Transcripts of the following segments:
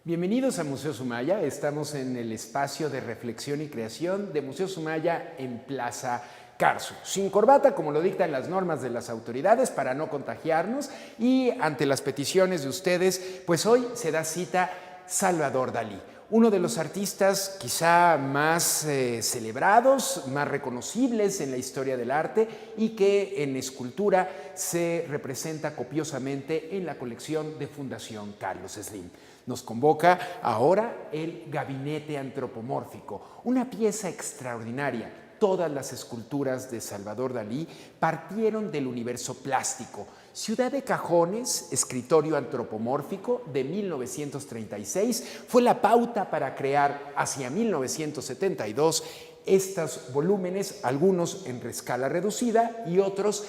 Bienvenidos a Museo Sumaya. Estamos en el espacio de reflexión y creación de Museo Sumaya en Plaza Carso. Sin corbata, como lo dictan las normas de las autoridades, para no contagiarnos, y ante las peticiones de ustedes, pues hoy se da cita Salvador Dalí, uno de los artistas quizá más celebrados, más reconocibles en la historia del arte y que en escultura se representa copiosamente en la colección de Fundación Carlos Slim. Nos convoca ahora el Gabinete Antropomórfico, una pieza extraordinaria. Todas las esculturas de Salvador Dalí partieron del universo plástico. Ciudad de Cajones, escritorio antropomórfico de 1936, fue la pauta para crear hacia 1972 estos volúmenes, algunos en escala reducida y otros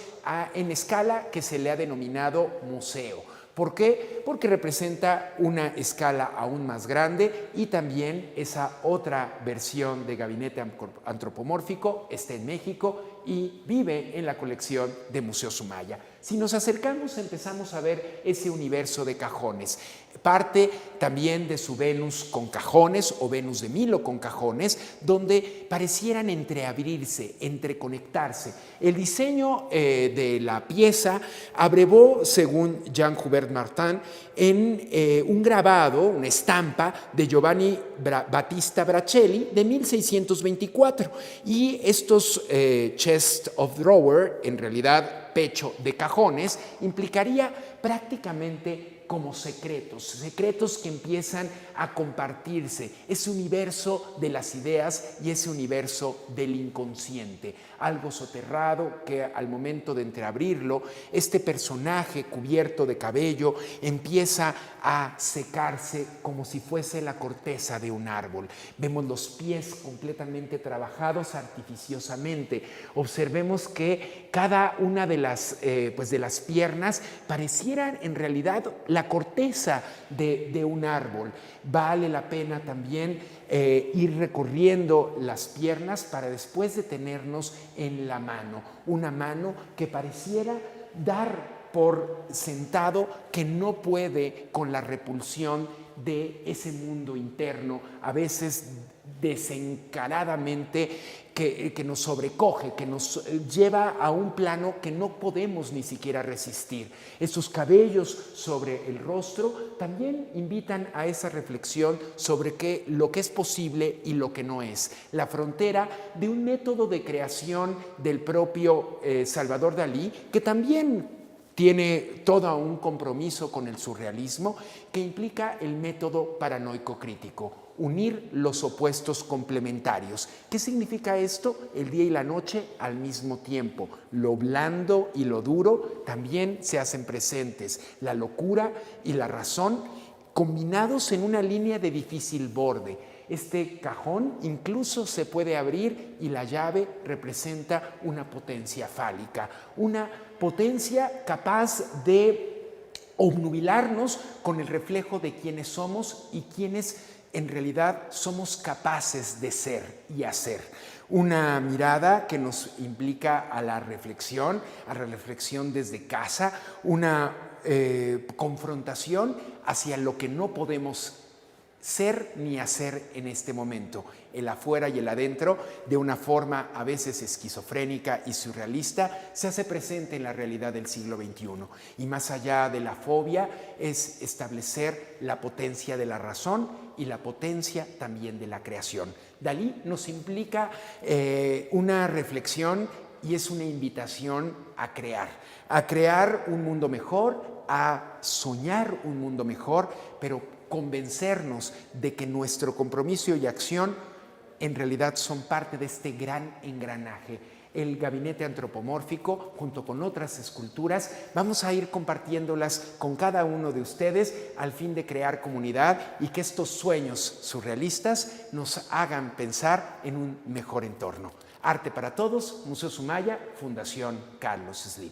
en escala que se le ha denominado museo. ¿Por qué? Porque representa una escala aún más grande y también esa otra versión de Gabinete Antropomórfico está en México y vive en la colección de Museo Sumaya. Si nos acercamos, empezamos a ver ese universo de cajones. Parte también de su Venus con cajones o Venus de Milo con cajones, donde parecieran entreabrirse, entreconectarse. El diseño de la pieza abrevó, según Jean-Hubert Martin, en un grabado, una estampa de Giovanni Battista Bracelli de 1624. Y estos chest of drawer, en realidad pecho de cajones, implicaría prácticamente como secretos que empiezan a compartirse, ese universo de las ideas y ese universo del inconsciente, algo soterrado que al momento de entreabrirlo, este personaje cubierto de cabello empieza a secarse como si fuese la corteza de un árbol. Vemos los pies completamente trabajados artificiosamente. Observemos que cada una de las piernas parecieran en realidad la corteza de un árbol. Vale la pena también ir recorriendo las piernas para después detenernos en la mano, una mano que pareciera dar por sentado que no puede con la repulsión de ese mundo interno, a veces desencaradamente que nos sobrecoge, que nos lleva a un plano que no podemos ni siquiera resistir. Esos cabellos sobre el rostro también invitan a esa reflexión sobre lo que es posible y lo que no es. La frontera de un método de creación del propio Salvador Dalí, que también tiene todo un compromiso con el surrealismo, que implica el método paranoico crítico, unir los opuestos complementarios. ¿Qué significa esto? El día y la noche al mismo tiempo. Lo blando y lo duro también se hacen presentes. La locura y la razón combinados en una línea de difícil borde. Este cajón incluso se puede abrir y la llave representa una potencia fálica, una potencia capaz de obnubilarnos con el reflejo de quiénes somos y quiénes en realidad somos capaces de ser y hacer. Una mirada que nos implica a la reflexión desde casa, una confrontación hacia lo que no podemos ser ni hacer en este momento, el afuera y el adentro, de una forma a veces esquizofrénica y surrealista, se hace presente en la realidad del siglo XXI. Y más allá de la fobia es establecer la potencia de la razón y la potencia también de la creación. Dalí nos implica una reflexión y es una invitación a crear un mundo mejor, a soñar un mundo mejor, pero convencernos de que nuestro compromiso y acción en realidad son parte de este gran engranaje. El Gabinete Antropomórfico, junto con otras esculturas, vamos a ir compartiéndolas con cada uno de ustedes al fin de crear comunidad y que estos sueños surrealistas nos hagan pensar en un mejor entorno. Arte para Todos, Museo Sumaya, Fundación Carlos Slim.